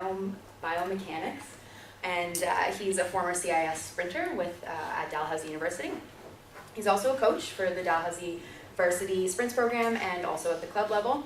biomechanics, and he's a former CIS sprinter at Dalhousie University. He's also a coach for the Dalhousie varsity sprints program and also at the club level.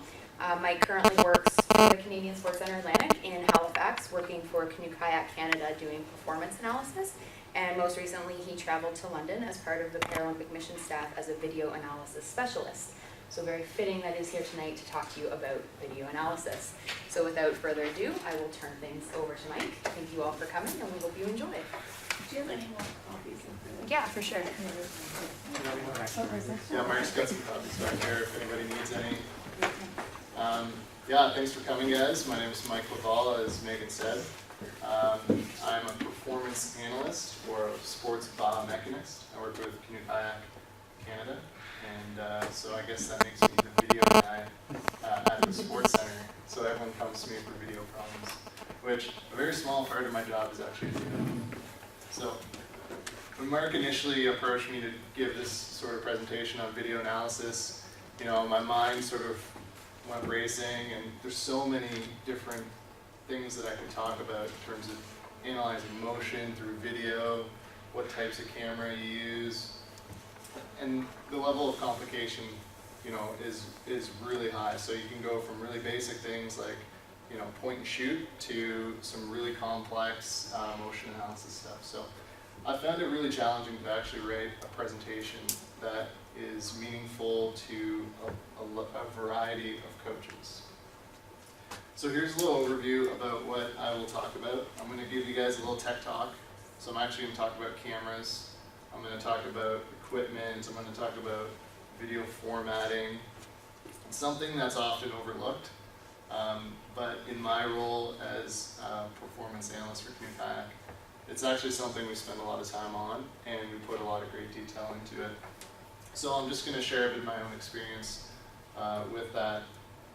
Mike currently works for the Canadian Sports Centre Atlantic in Halifax, working for Canoe Kayak Canada doing performance analysis. And most recently, he traveled to London as part of the Paralympic mission staff as a video analysis specialist. So very fitting that he's here tonight to talk to you about video analysis. So without further ado, I will turn things over to Mike. Thank you all for coming, and we hope you enjoy. Do you have any more copies of this? Yeah, for sure. Yeah, Mark's got some copies back there if anybody needs any. Yeah, thanks for coming, guys. My name is Mike Lavala, as Megan said. I'm a performance analyst or a sports biomechanist. I work with Canoe Kayak Canada, and so I guess that makes me the video guy at the Sports Centre. So everyone comes to me for video problems, which a very small part of my job is actually video. So when Mark initially approached me to give this sort of presentation on video analysis, you know, my mind sort of went racing, and there's so many different things that I can talk about in terms of analyzing motion through video, what types of camera you use, and the level of complication, you know, is really high. So you can go from really basic things like, you know, point and shoot to some really complex motion analysis stuff. So I found it really challenging to actually write a presentation that is meaningful to a variety of coaches. So here's a little overview about what I will talk about. I'm going to give you guys a little tech talk. So I'm actually going to talk about cameras. I'm going to talk about equipment. I'm going to talk about video formatting. It's something that's often overlooked, but in my role as a performance analyst for Canoe Kayak, it's actually something we spend a lot of time on, and we put a lot of great detail into it. So I'm just going to share a bit of my own experience with that.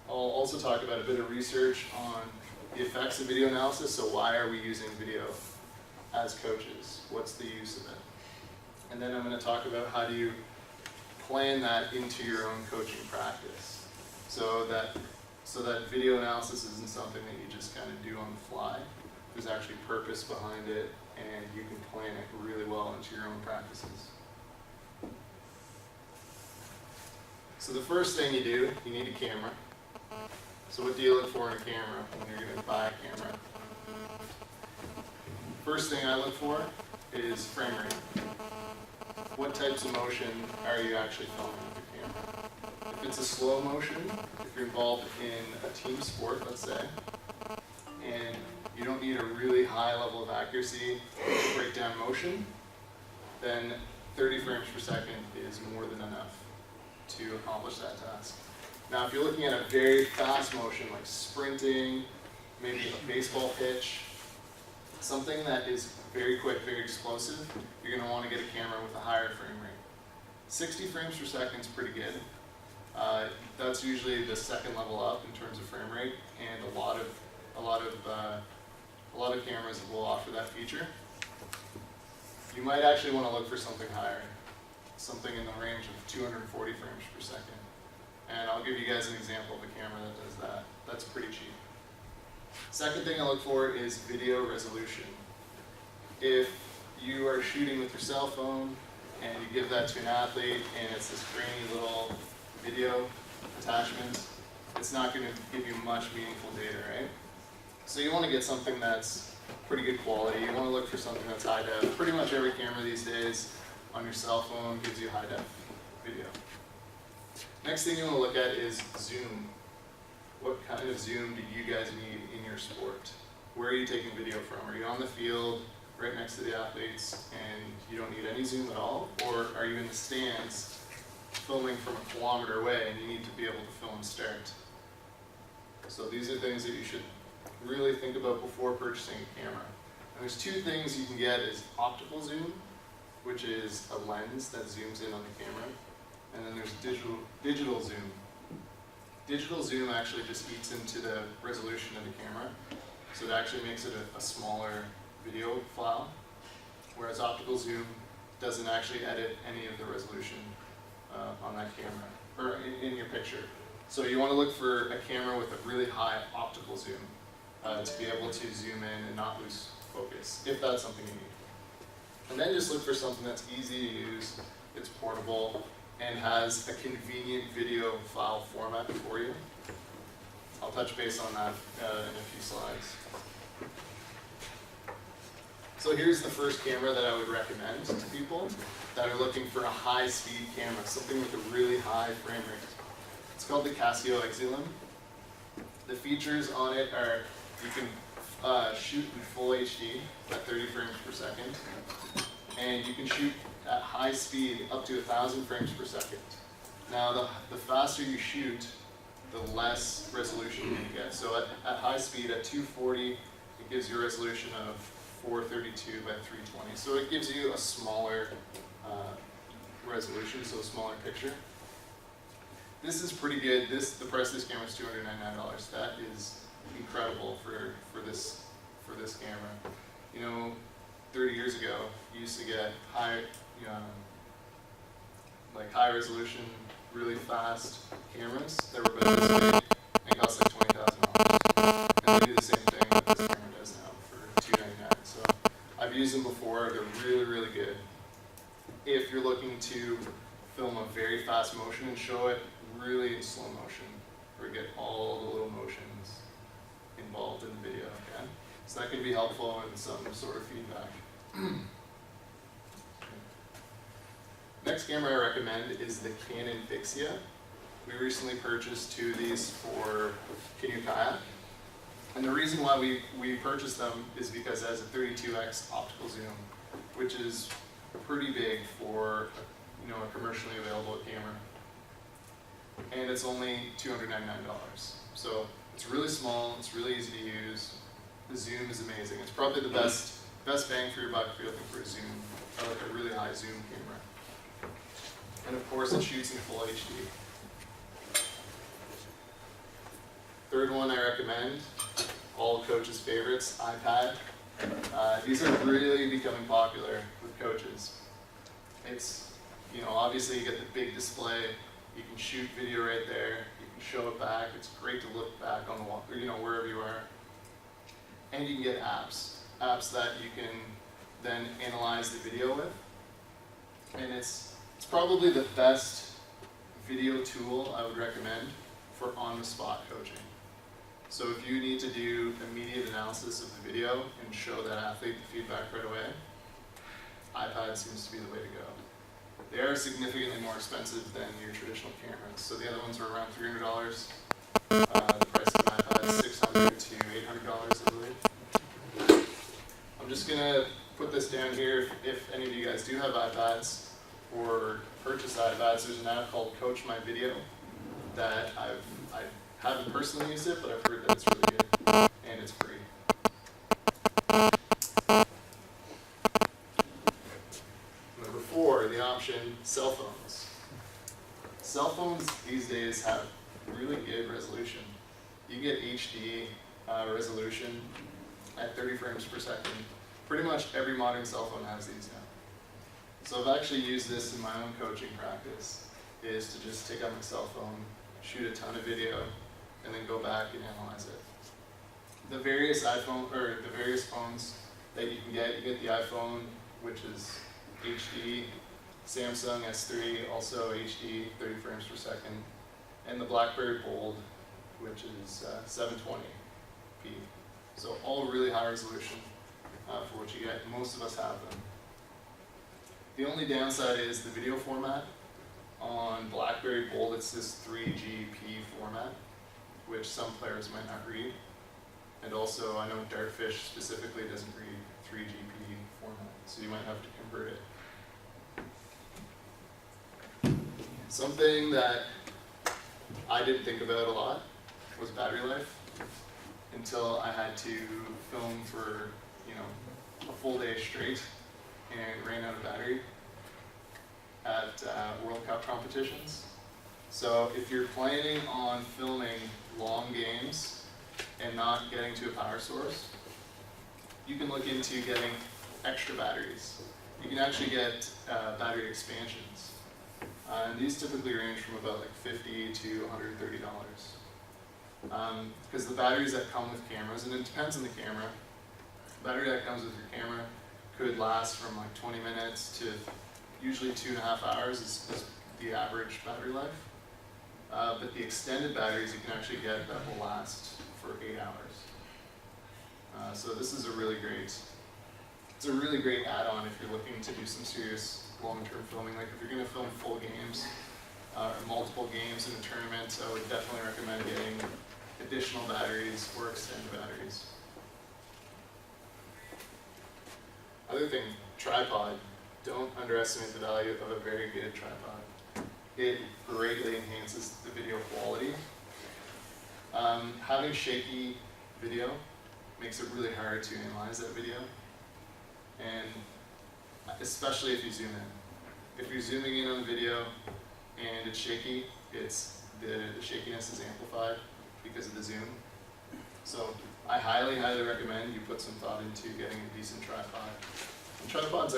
I'll also talk about a bit of research on the effects of video analysis. So why are we using video as coaches? What's the use of it? And then I'm going to talk about how do you plan that into your own coaching practice, so that video analysis isn't something that you just kind of do on the fly. There's actually purpose behind it, and you can plan it really well into your own practices. So the first thing you do, you need a camera. So what do you look for in a camera when you're going to buy a camera? First thing I look for is frame rate. What types of motion are you actually filming with your camera? If it's a slow motion, if you're involved in a team sport, let's say, and you don't need a really high level of accuracy to break down motion, then 30 frames per second is more than enough to accomplish that task. Now, if you're looking at a very fast motion, like sprinting, maybe a baseball pitch, something that is very quick, very explosive, you're going to want to get a camera with a higher frame rate. 60 frames per second is pretty good. That's usually the second level up in terms of frame rate, and a lot of cameras will offer that feature. You might actually want to look for something higher, something in the range of 240 frames per second. And I'll give you guys an example of a camera that does that. That's pretty cheap. Second thing I look for is video resolution. If you are shooting with your cell phone and you give that to an athlete and it's this grainy little video attachment, it's not going to give you much meaningful data, right? So you want to get something that's pretty good quality. You want to look for something that's high def. Pretty much every camera these days on your cell phone gives you high def video. Next thing you want to look at is zoom. What kind of zoom do you guys need in your sport? Where are you taking video from? Are you on the field, right next to the athletes, and you don't need any zoom at all? Or are you in the stands, filming from a kilometer away, and you need to be able to film start? So these are things that you should really think about before purchasing a camera. And there's two things you can get: is optical zoom, which is a lens that zooms in on the camera, and then there's digital zoom. Digital zoom actually just eats into the resolution of the camera, so it actually makes it a smaller video file, whereas optical zoom doesn't actually edit any of the resolution on that camera, or in your picture. So you want to look for a camera with a really high optical zoom. to be able to zoom in and not lose focus, if that's something you need. And then just look for something that's easy to use, it's portable, and has a convenient video file format for you. I'll touch base on that in a few slides. So here's the first camera that I would recommend to people that are looking for a high-speed camera, something with a really high frame rate. It's called the Casio Exilum. The features on it are you can shoot in full HD at 30 frames per second, and you can shoot at high speed up to 1,000 frames per second. Now, the faster you shoot, the less resolution you get. So at high speed, at 240, it gives you a resolution of 432 by 320. So it gives you a smaller resolution, so a smaller picture. This is pretty good. The price of this camera is $299. That is incredible for this camera. You know, 30 years ago, you used to get high resolution, really fast cameras that were about this big and cost like $20,000. And they do the same thing that this camera does now for $299. So I've used them before. They're really, really good. If you're looking to film a very fast motion and show it really in slow motion, or get all the little motions involved in the video, okay? So that can be helpful in some sort of feedback. Next camera I recommend is the Canon Vixia. We recently purchased 2 of these for Canoe Kayak. And the reason why we purchased them is because it has a 32x optical zoom, which is pretty big for a commercially available camera. And it's only $299. So it's really small, it's really easy to use. The zoom is amazing. It's probably the best bang for your buck if you're looking for a zoom, or like a really high zoom camera. And of course it shoots in full HD. Third one I recommend, all coaches' favorites, iPad. These are really becoming popular with coaches. It's, obviously you get the big display, you can shoot video right there, you can show it back, it's great to look back on the wall, or wherever you are. And you can get apps that you can then analyze the video with. And it's probably the best video tool I would recommend for on-the-spot coaching. So if you need to do immediate analysis of the video and show that athlete the feedback right away, iPad seems to be the way to go. They are significantly more expensive than your traditional cameras. So the other ones are around $300. The price of an iPad is $600 to $800, I believe. I'm just gonna put this down here. If any of you guys do have iPads or purchase iPads, there's an app called Coach My Video that I haven't personally used it, but I've heard that it's really good and it's free. Number 4, the option, cell phones. Cell phones these days have really good resolution. You get HD resolution at 30 frames per second. Pretty much every modern cell phone has these now. So I've actually used this in my own coaching practice, is to just take out my cell phone, shoot a ton of video, and then go back and analyze it. The various phones that you get the iPhone, which is HD, Samsung S3, also HD, 30 frames per second, and the BlackBerry Bold, which is 720p. So all really high resolution for what you get. Most of us have them. The only downside is the video format. On BlackBerry Bold, it's this 3GP format, which some players might not read. And also, I know Dartfish specifically doesn't read 3GP format, so you might have to convert it. Something that I didn't think about a lot was battery life until I had to film for, a full day straight and ran out of battery at World Cup competitions. So if you're planning on filming long games and not getting to a power source, you can look into getting extra batteries. You can actually get battery expansions. And these typically range from about like $50 to $130. Because the batteries that come with cameras, and it depends on the camera, the battery that comes with your camera could last from like 20 minutes to usually 2.5 hours is the average battery life. But the extended batteries you can actually get that will last for 8 hours. So this is a really great add-on if you're looking to do some serious long-term filming. Like if you're going to film full games or multiple games in a tournament, I would definitely recommend getting additional batteries or extended batteries. Other thing, tripod. Don't underestimate the value of a very good tripod. It greatly enhances the video quality. Having shaky video makes it really hard to analyze that video, and especially if you zoom in. If you're zooming in on a video and it's shaky, the shakiness is amplified because of the zoom. So I highly, highly recommend you put some thought into getting a decent tripod. And tripods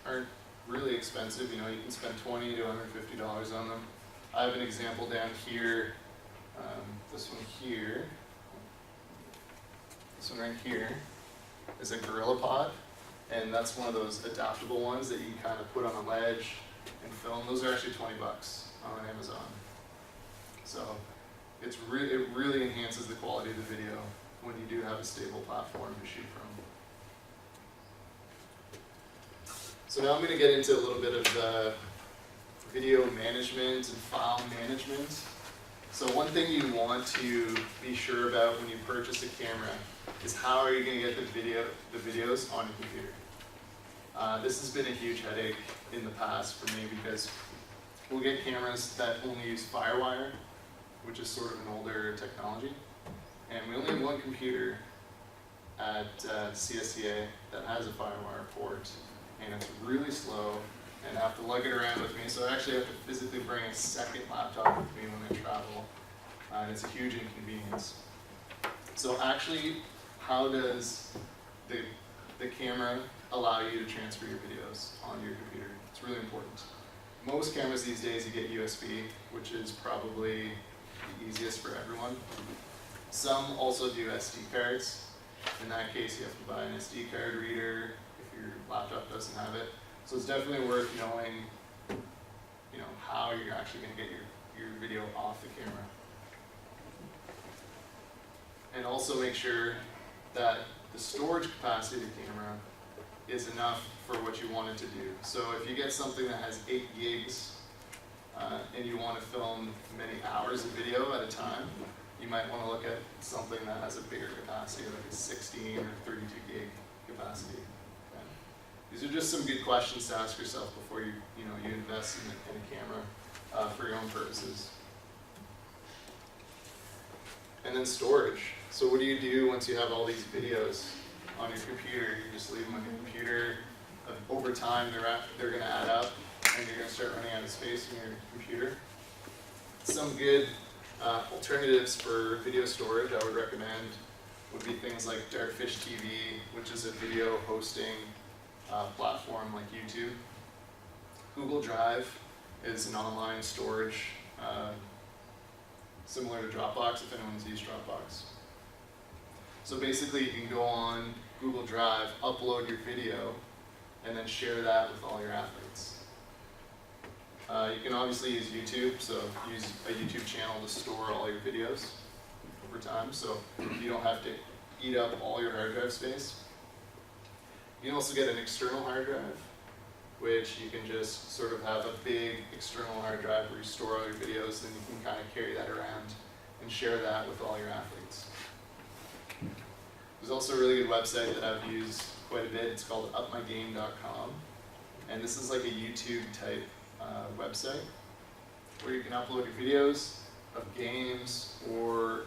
aren't really expensive. You know, you can spend $20 to $150 on them. I have an example down here. This one here. This one right here is a GorillaPod, and that's one of those adaptable ones that you can kind of put on a ledge and film. Those are actually $20 on Amazon. So it really enhances the quality of the video when you do have a stable platform to shoot from. So now I'm going to get into a little bit of the video management and file management. So one thing you want to be sure about when you purchase a camera is how are you going to get the videos on your computer. This has been a huge headache in the past for me because we'll get cameras that only use FireWire, which is sort of an older technology, and we only have one computer at CSCA that has a FireWire port, and it's really slow, and I have to lug it around with me, so I actually have to physically bring a second laptop with me when I travel, and it's a huge inconvenience. So actually, how does the camera allow you to transfer your videos onto your computer? It's really important. Most cameras these days you get USB, which is probably the easiest for everyone. Some also do SD cards. In that case, you have to buy an SD card reader if your laptop doesn't have it. So it's definitely worth knowing, how you're actually going to get your video off the camera. And also make sure that the storage capacity of the camera is enough for what you want it to do. So if you get something that has 8 gigs and you want to film many hours of video at a time, you might want to look at something that has a bigger capacity, like a 16 or 32 gig capacity. Okay? These are just some good questions to ask yourself before you invest in a camera for your own purposes. And then storage. So what do you do once you have all these videos on your computer? You just leave them on your computer. Over time, they're going to add up, and you're going to start running out of space in your computer. Some good alternatives for video storage I would recommend would be things like Dartfish TV, which is a video hosting platform like YouTube. Google Drive is an online storage similar to Dropbox, if anyone's used Dropbox. So basically you can go on Google Drive, upload your video, and then share that with all your athletes. You can obviously use YouTube, so use a YouTube channel to store all your videos over time, so you don't have to eat up all your hard drive space. You can also get an external hard drive, which you can just sort of have a big external hard drive where you store all your videos, then you can kind of carry that around and share that with all your athletes. There's also a really good website that I've used quite a bit. It's called upmygame.com, and this is like a YouTube type website where you can upload your videos of games or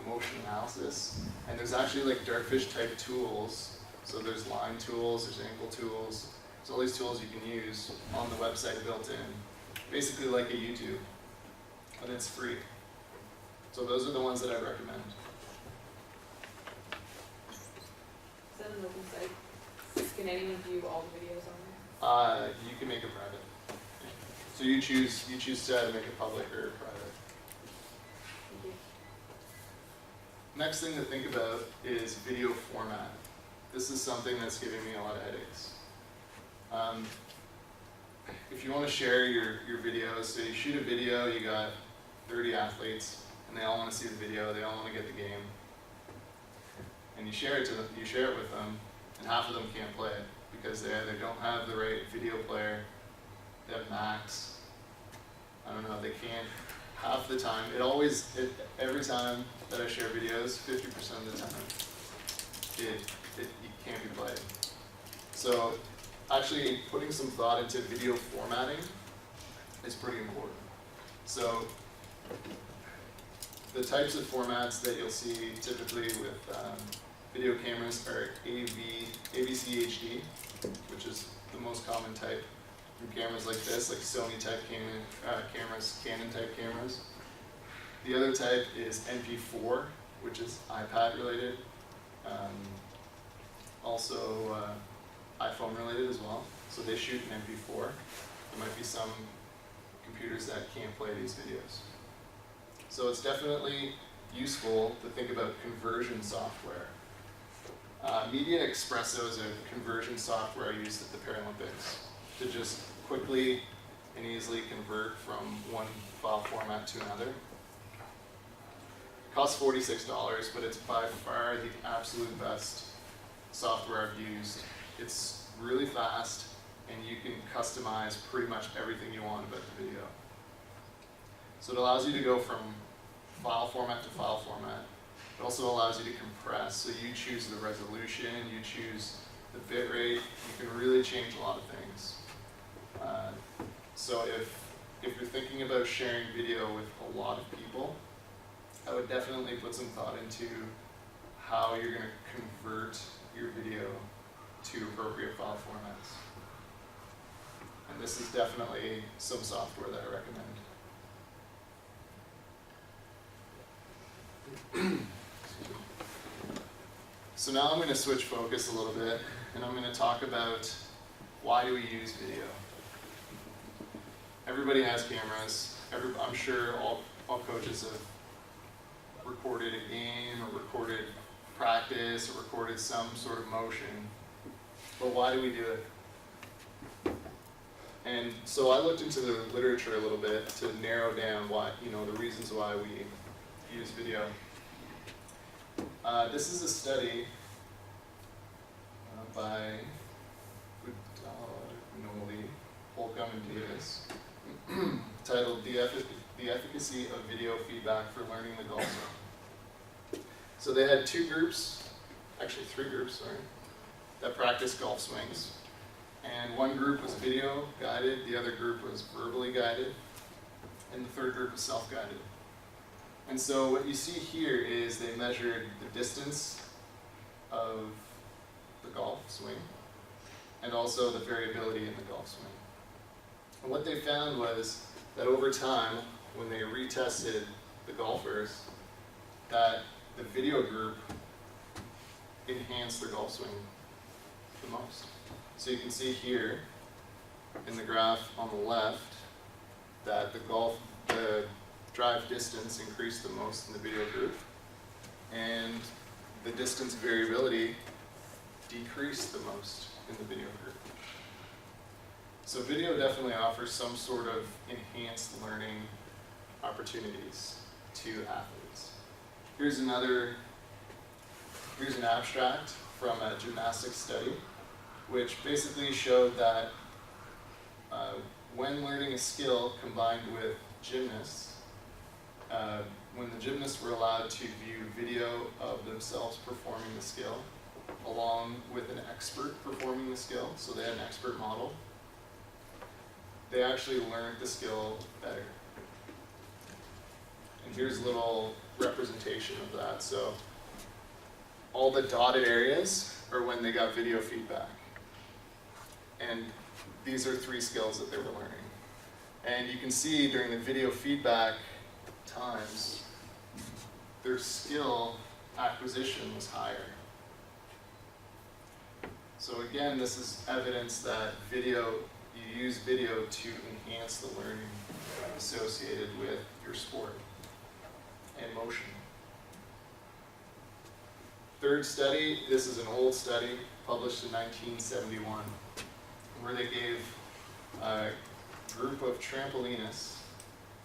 motion analysis. And there's actually like Dartfish type tools. So there's line tools, there's ankle tools. There's all these tools you can use on the website built in, basically like a YouTube, and it's free. So those are the ones that I recommend. Is that an open site? Can anyone view all the videos on there? You can make it private. So you choose to either make it public or private. Thank you. Next thing to think about is video format. This is something that's giving me a lot of headaches. If you want to share your videos, so you shoot a video, you got 30 athletes, and they all want to see the video, they all want to get the game, and you share it with them, and half of them can't play it because they either don't have the right video player, they have Macs, I don't know, they can't. Half the time, every time that I share videos, 50% of the time, it can't be played. So actually putting some thought into video formatting is pretty important. So the types of formats that you'll see typically with video cameras are AVC HD, which is the most common type. From cameras like this, like Sony type cameras, Canon type cameras. The other type is MP4, which is iPad related, also iPhone related as well. So they shoot in MP4. There might be some computers that can't play these videos. So it's definitely useful to think about conversion software. Media Expresso is a conversion software used at the Paralympics to just quickly and easily convert from one file format to another. It costs $46, but it's by far the absolute best software I've used. It's really fast, and you can customize pretty much everything you want about the video. So it allows you to go from file format to file format. It also allows you to compress, so you choose the resolution, you choose the bit rate, you can really change a lot of things. So if you're thinking about sharing video with a lot of people, I would definitely put some thought into how you're going to convert your video to appropriate file formats. And this is definitely some software that I recommend. So now I'm going to switch focus a little bit, and I'm going to talk about why do we use video. Everybody has cameras. I'm sure all coaches have recorded a game or recorded practice or recorded some sort of motion. But why do we do it? And so I looked into the literature a little bit to narrow down the reasons why we use video. This is a study by Noli, Holcomb, and Davis, titled The Efficacy of Video Feedback for Learning the Golf Swing. So they had three groups, that practiced golf swings. And one group was video guided, the other group was verbally guided, and the third group was self-guided. And so what you see here is they measured the distance of the golf swing and also the variability in the golf swing. And what they found was that over time, when they retested the golfers, that the video group enhanced their golf swing the most. So you can see here in the graph on the left that the drive distance increased the most in the video group, and the distance variability decreased the most in the video group. So video definitely offers some sort of enhanced learning opportunities to athletes. Here's an abstract from a gymnastics study, which basically showed that when learning a skill combined with gymnasts, when the gymnasts were allowed to view video of themselves performing the skill, along with an expert performing the skill, so they had an expert model, they actually learned the skill better. And here's a little representation of that. So all the dotted areas are when they got video feedback. And these are 3 skills that they were learning. And you can see during the video feedback times, their skill acquisition was higher. So again, this is evidence that you use video to enhance the learning associated with your sport and motion. third study, this is an old study published in 1971, where they gave a group of trampolinists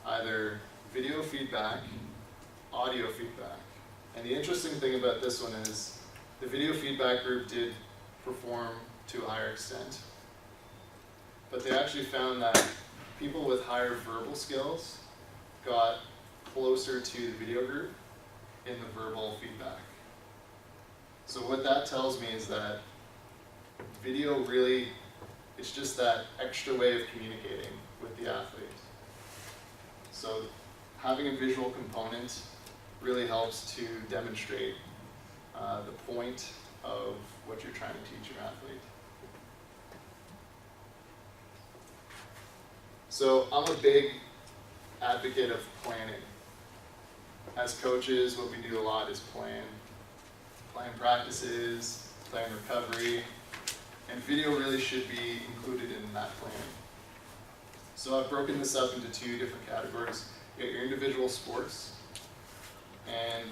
either video feedback, audio feedback. And the interesting thing about this one is the video feedback group did perform to a higher extent, but they actually found that people with higher verbal skills got closer to the video group in the verbal feedback. So what that tells me is that video really, it's just that extra way of communicating with the athlete. So having a visual component really helps to demonstrate the point of what you're trying to teach your athlete. So I'm a big advocate of planning. As coaches, what we do a lot is plan practices, plan recovery, and video really should be included in that planning. So I've broken this up into two different categories. You got your individual sports, and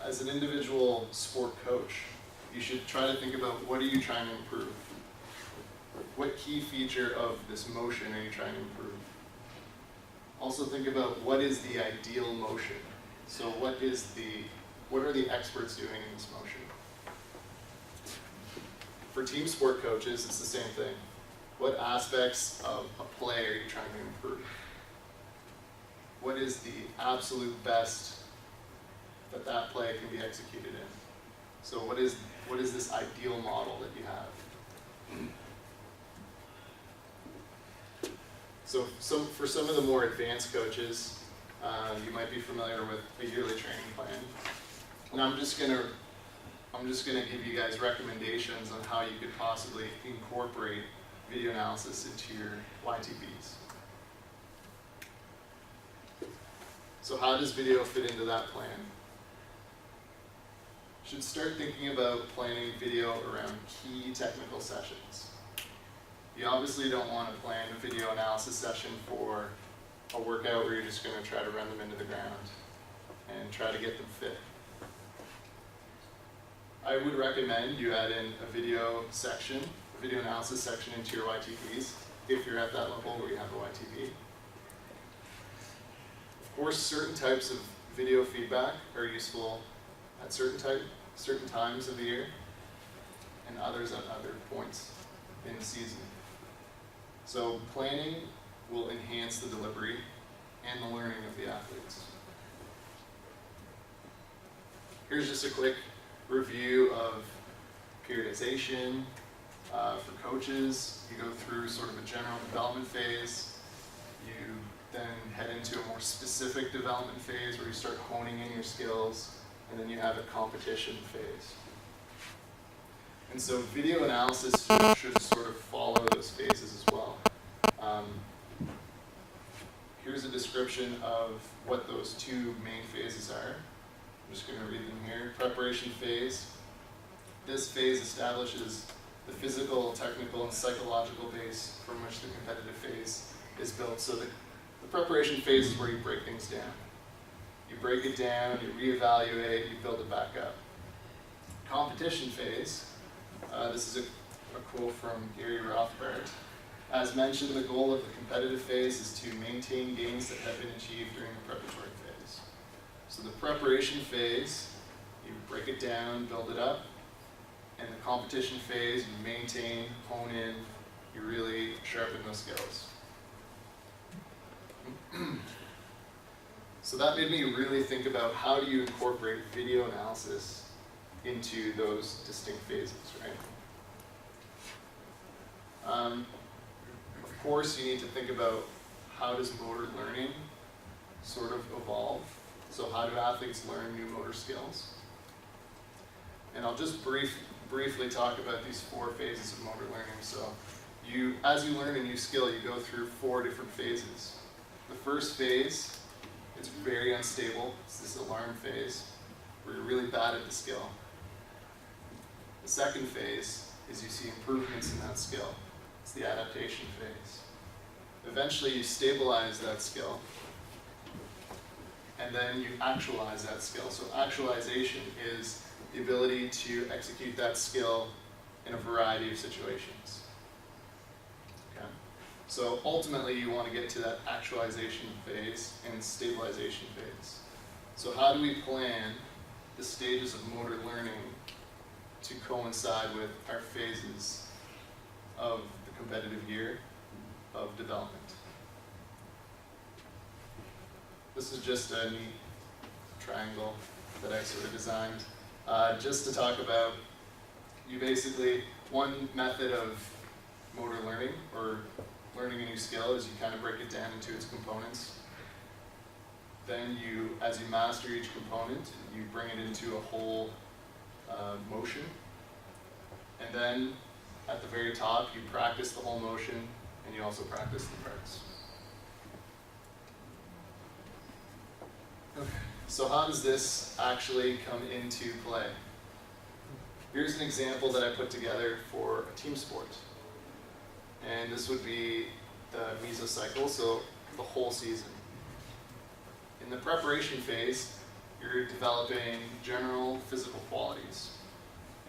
as an individual sport coach, you should try to think about what are you trying to improve? What key feature of this motion are you trying to improve? Also think about what is the ideal motion. So what are the experts doing in this motion? For team sport coaches, it's the same thing. What aspects of a play are you trying to improve? What is the absolute best that play can be executed in? So what is this ideal model that you have? So for some of the more advanced coaches, you might be familiar with a yearly training plan. And I'm just gonna give you guys recommendations on how you could possibly incorporate video analysis into your YTPs. So how does video fit into that plan? You should start thinking about planning video around key technical sessions. You obviously don't want to plan a video analysis session for a workout where you're just going to try to run them into the ground and try to get them fit. I would recommend you add in a video analysis section into your YTPs if you're at that level where you have a YTP. Of course, certain types of video feedback are useful at certain times of the year and others at other points in the season. So planning will enhance the delivery and the learning of the athletes. Here's just a quick review of periodization. For coaches, you go through sort of a general development phase. You then head into a more specific development phase where you start honing in your skills, and then you have a competition phase. And so video analysis should sort of follow those phases as well. Here's a description of what those two main phases are. I'm just going to read them here. Preparation phase. This phase establishes the physical, technical, and psychological base from which the competitive phase is built. So the preparation phase is where you break things down. You break it down, you reevaluate, you build it back up. Competition phase. This is a quote from Gary Rothbard. As mentioned, the goal of the competitive phase is to maintain gains that have been achieved during the preparatory phase. So the preparation phase, you break it down, build it up. And the competition phase, you maintain, hone in, you really sharpen those skills. So that made me really think about how do you incorporate video analysis into those distinct phases, right? Of course, you need to think about how does motor learning sort of evolve. So how do athletes learn new motor skills? And I'll just briefly talk about these 4 phases of motor learning. So as you learn a new skill, you go through 4 different phases. The first phase, it's very unstable. It's this alarm phase where you're really bad at the skill. The second phase is you see improvements in that skill. It's the adaptation phase. Eventually you stabilize that skill. and then you actualize that skill. So actualization is the ability to execute that skill in a variety of situations. Okay? So ultimately you want to get to that actualization phase and stabilization phase. So how do we plan the stages of motor learning to coincide with our phases of the competitive year of development? This is just a neat triangle that I sort of designed just to talk about, you basically, one method of motor learning or learning a new skill is you kind of break it down into its components. Then you, as you master each component, you bring it into a whole motion. And then at the very top, you practice the whole motion and you also practice the parts. Okay, so how does this actually come into play? Here's an example that I put together for a team sport. And this would be the mesocycle, so the whole season. In the preparation phase, you're developing general physical qualities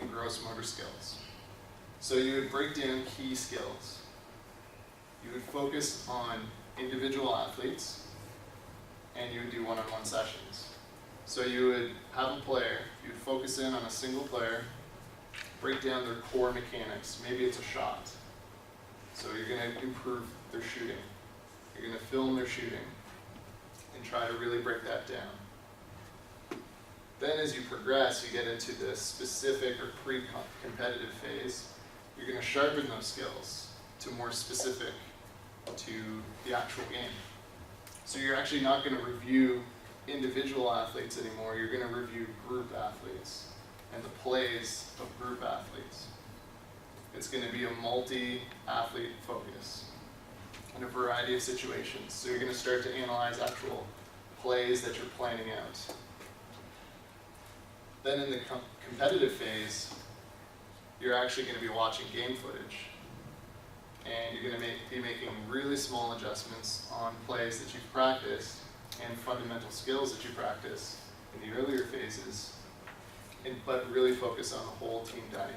and gross motor skills. So you would break down key skills. You would focus on individual athletes, and you would do one-on-one sessions. So you would have a player, you would focus in on a single player, break down their core mechanics. Maybe it's a shot. So you're going to improve their shooting. You're going to film their shooting and try to really break that down. Then as you progress, you get into the specific or pre-competitive phase. You're going to sharpen those skills to more specific to the actual game. So you're actually not going to review individual athletes anymore. You're going to review group athletes and the plays of group athletes. It's going to be a multi-athlete focus in a variety of situations. So you're going to start to analyze actual plays that you're planning out. Then in the competitive phase, you're actually going to be watching game footage. And you're going to be making really small adjustments on plays that you've practiced and fundamental skills that you practice in the earlier phases, but really focus on the whole team dynamic.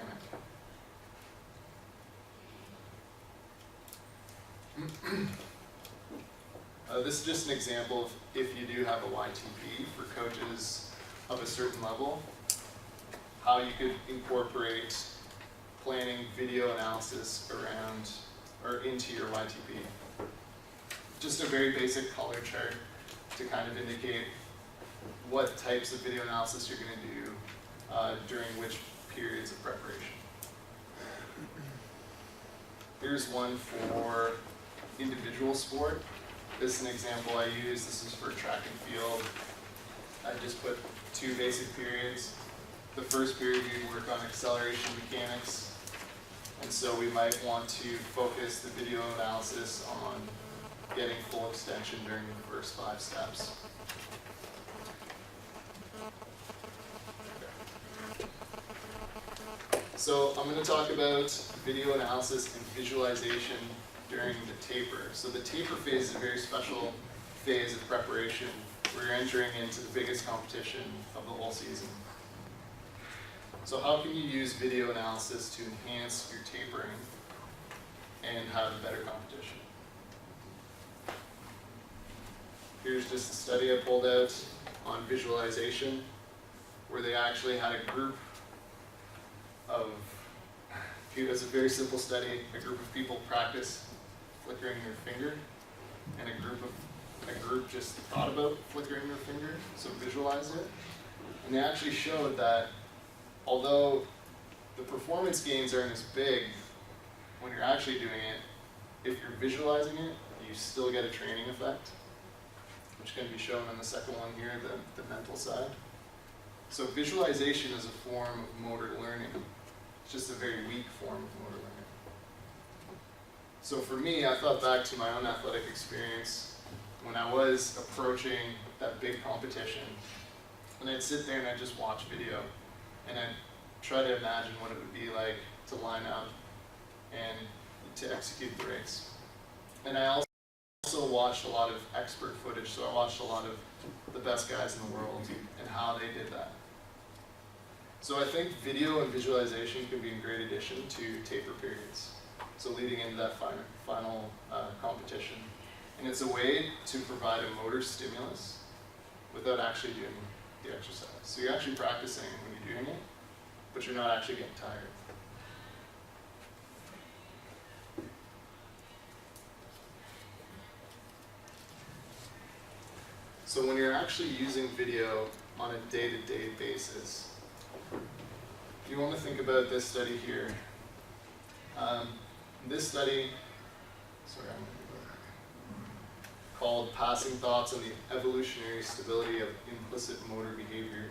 This is just an example of if you do have a YTP for coaches of a certain level, how you could incorporate planning video analysis around or into your YTP. Just a very basic color chart to kind of indicate what types of video analysis you're going to do during which periods of preparation. Here's one for individual sport. This is an example I use. This is for track and field. I just put two basic periods. The first period we work on acceleration mechanics. And so we might want to focus the video analysis on getting full extension during the first 5 steps. So I'm going to talk about video analysis and visualization during the taper. So the taper phase is a very special phase of preparation where you're entering into the biggest competition of the whole season. So how can you use video analysis to enhance your tapering and have a better competition? Here's just a study I pulled out on visualization where they actually had a group of, it was a very simple study, a group of people practice flickering their finger, and a group just thought about flickering their finger, so visualized it. And they actually showed that although the performance gains aren't as big when you're actually doing it, if you're visualizing it, you still get a training effect, which can be shown on the second one here, the mental side. So visualization is a form of motor learning. It's just a very weak form of motor learning. So for me, I thought back to my own athletic experience when I was approaching that big competition. And I'd sit there and I'd just watch video. And I'd try to imagine what it would be like to line up and to execute the race. And I also watched a lot of expert footage, so I watched a lot of the best guys in the world and how they did that. So I think video and visualization can be a great addition to taper periods. So leading into that final competition. And it's a way to provide a motor stimulus without actually doing the exercise. So you're actually practicing when you're doing it, but you're not actually getting tired. So when you're actually using video on a day-to-day basis, you want to think about this study here. This study, called Passing Thoughts on the Evolutionary Stability of Implicit Motor Behavior.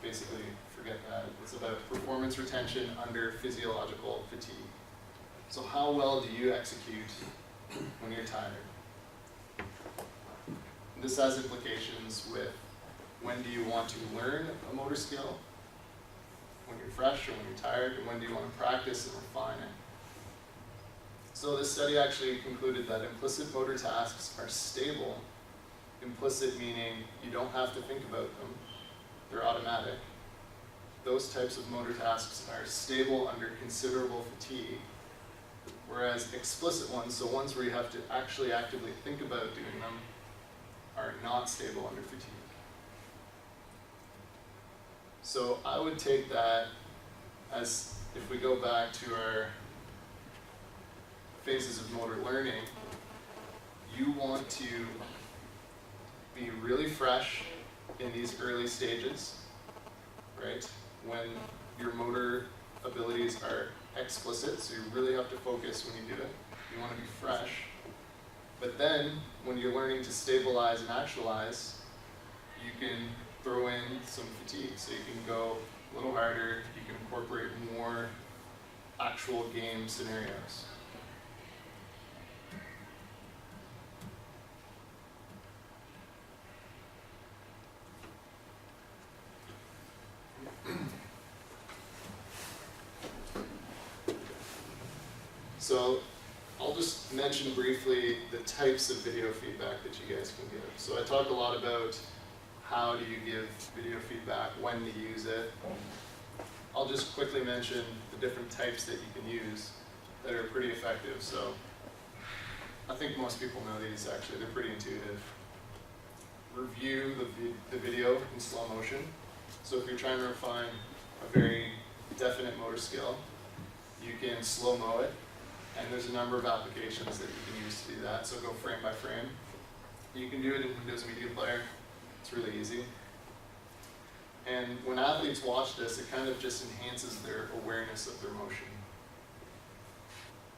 Basically, forget that. It's about performance retention under physiological fatigue. So how well do you execute when you're tired? This has implications with when do you want to learn a motor skill, when you're fresh or when you're tired, and when do you want to practice and refine it. So this study actually concluded that implicit motor tasks are stable. Implicit meaning you don't have to think about them, they're automatic. Those types of motor tasks are stable under considerable fatigue, whereas explicit ones, so ones where you have to actually actively think about doing them, are not stable under fatigue. So I would take that as, if we go back to our phases of motor learning, you want to be really fresh in these early stages, right? When your motor abilities are explicit, so you really have to focus when you do it. You want to be fresh. But then, when you're learning to stabilize and actualize, you can throw in some fatigue. So you can go a little harder, you can incorporate more actual game scenarios. So I'll just mention briefly the types of video feedback that you guys can give. So I talked a lot about how do you give video feedback, when to use it. I'll just quickly mention the different types that you can use that are pretty effective. So I think most people know these actually, they're pretty intuitive. Review the video in slow motion. So if you're trying to refine a very definite motor skill, you can slow-mo it. And there's a number of applications that you can use to do that. So go frame by frame. You can do it in Windows Media Player. It's really easy. And when athletes watch this, it kind of just enhances their awareness of their motion.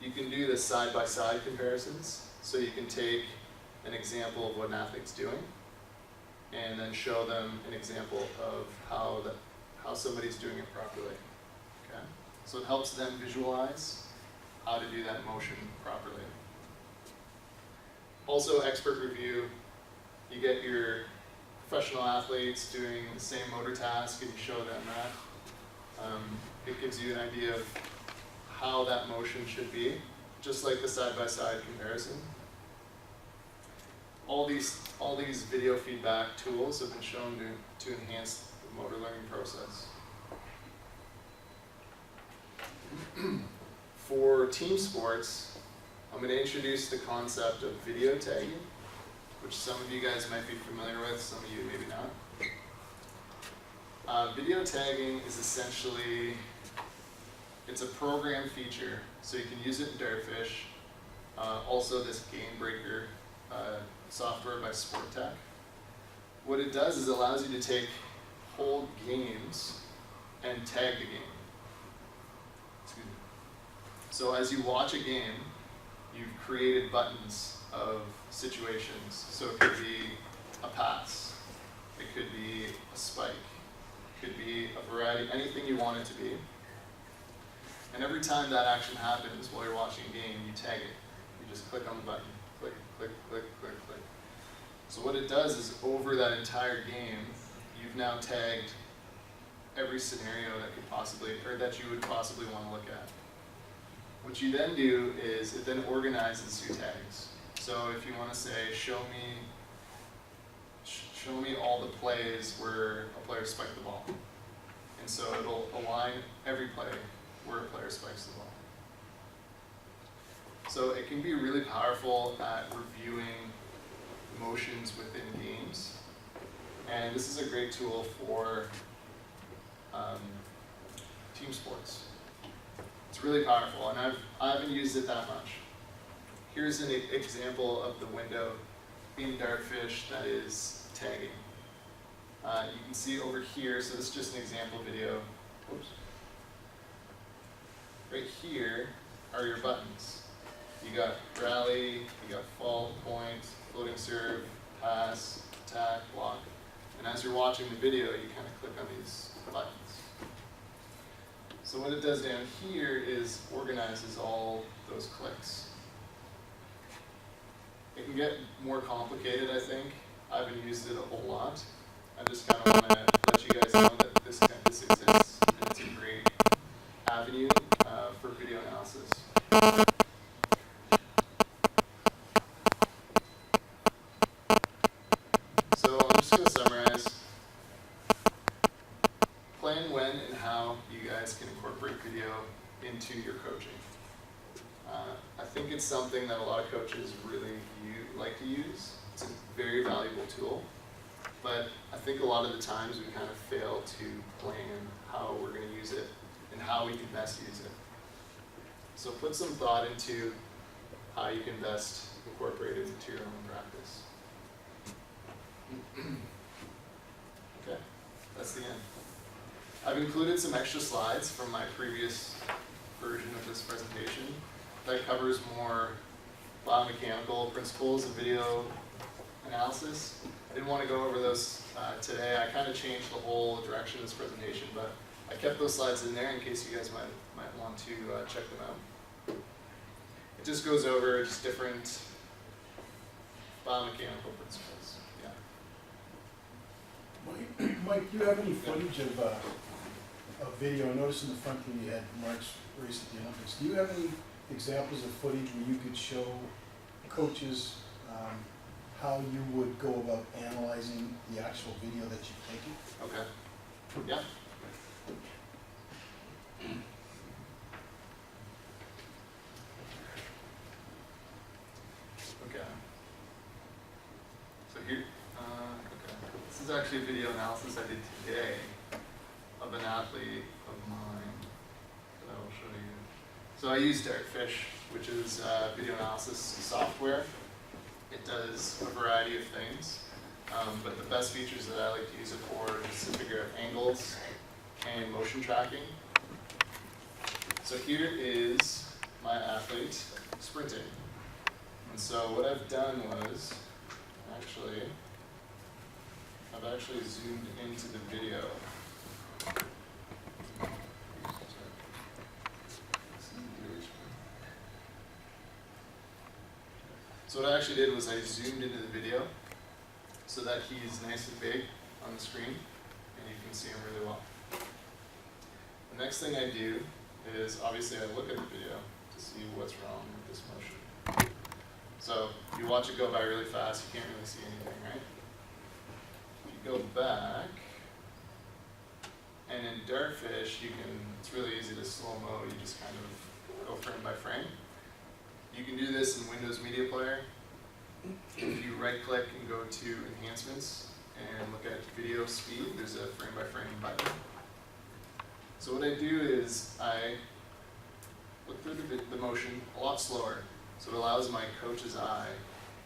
You can do the side-by-side comparisons. So you can take an example of what an athlete's doing and then show them an example of how somebody's doing it properly. Okay? So it helps them visualize how to do that motion properly. Also, expert review. You get your professional athletes doing the same motor task and you show them that. It gives you an idea of how that motion should be, just like the side-by-side comparison. All these video feedback tools have been shown to enhance the motor learning process. For team sports, I'm going to introduce the concept of video tagging, which some of you guys might be familiar with, some of you maybe not. Video tagging is essentially, it's a program feature, so you can use it in Dartfish. Also this Game Breaker software by Sport Tech. What it does is it allows you to take whole games and tag the game. So as you watch a game, you've created buttons of situations. So it could be a pass, it could be a spike, it could be a variety, anything you want it to be. And every time that action happens while you're watching a game, you tag it. You just click on the button, click, click, click, click, click. So what it does is over that entire game, you've now tagged every scenario that could possibly, or that you would possibly want to look at. What you then do is it then organizes your tags. So if you want to say, show show me all the plays where a player spiked the ball. And so it'll align every play where a player spikes the ball. So it can be really powerful at reviewing motions within games. And this is a great tool for team sports. It's really powerful, and I haven't used it that much. Here's an example of the window in Dartfish that is tagging. You can see over here, so this is just an example video. Oops. Right here are your buttons. You got rally, you got fault, point, floating serve, pass, attack, block. And as you're watching the video, you kind of click on these buttons. So what it does down here is organizes all those clicks. It can get more complicated, I think. I haven't used it a whole lot. I just kind of want to let you guys know that this exists, and it's a great avenue for video analysis. So I'm just going to summarize. Plan when and how you guys can incorporate video into your coaching. I think it's something that a lot of coaches really like to use. It's a very valuable tool, but I think a lot of the times we kind of fail to plan how we're going to use it and how we can best use it. So put some thought into how you can best incorporate it into your own practice. Okay, that's the end. I've included some extra slides from my previous version of this presentation that covers more biomechanical principles of video analysis. I didn't want to go over those today. I kind of changed the whole direction of this presentation, but I kept those slides in there in case you guys might want to check them out. It just goes over just different biomechanical principles. Yeah. Mike, do you have any footage of video? I noticed in the front that you had Mark's race at the Olympics. Do you have any examples of footage where you could show coaches how you would go about analyzing the actual video that you've taken? Okay. Yeah. Okay. So here, okay. This is actually a video analysis I did today of an athlete of mine that I will show you. So I use Dartfish, which is video analysis software. It does a variety of things, but the best features that I like to use it for is to figure out angles and motion tracking. So here is my athlete sprinting. And so what I've done was, I've actually zoomed into the video. So what I actually did was I zoomed into the video so that he's nice and big on the screen and you can see him really well. The next thing I do is obviously I look at the video to see what's wrong with this motion. So if you watch it go by really fast, you can't really see anything, right? If you go back, and in Dartfish, it's really easy to slow-mo, you just kind of go frame by frame. You can do this in Windows Media Player. If you right-click and go to Enhancements and look at Video Speed, there's a frame-by-frame button. So what I do is I look through the motion a lot slower, so it allows my coach's eye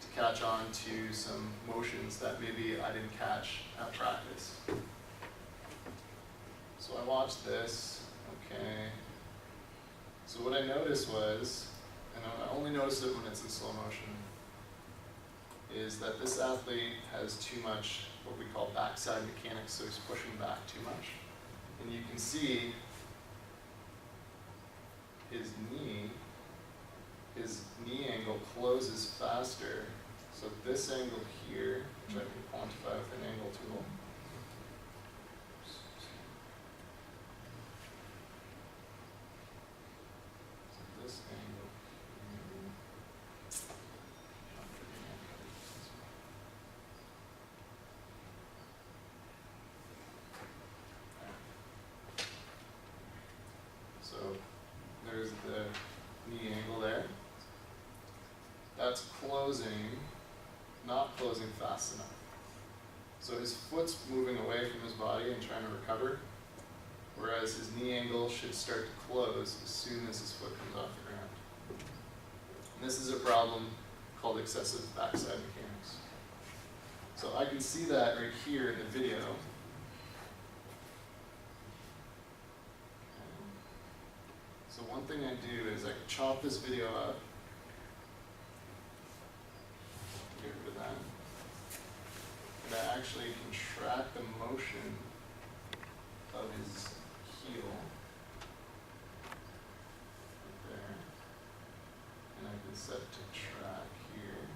to catch on to some motions that maybe I didn't catch at practice. So I watched this, okay. So what I noticed was, and I only notice it when it's in slow motion, is that this athlete has too much what we call backside mechanics, so he's pushing back too much. And you can see his knee angle closes faster. So this angle here, which I can quantify with an angle tool, this angle here. There's the knee angle there. That's closing, not closing fast enough. So his foot's moving away from his body and trying to recover, whereas his knee angle should start to close as soon as his foot comes off the ground. And this is a problem called excessive backside mechanics. So I can see that right here in the video. So one thing I do is I can chop this video up, get rid of that, and I actually can track the motion of his heel right there, and I can set to track here.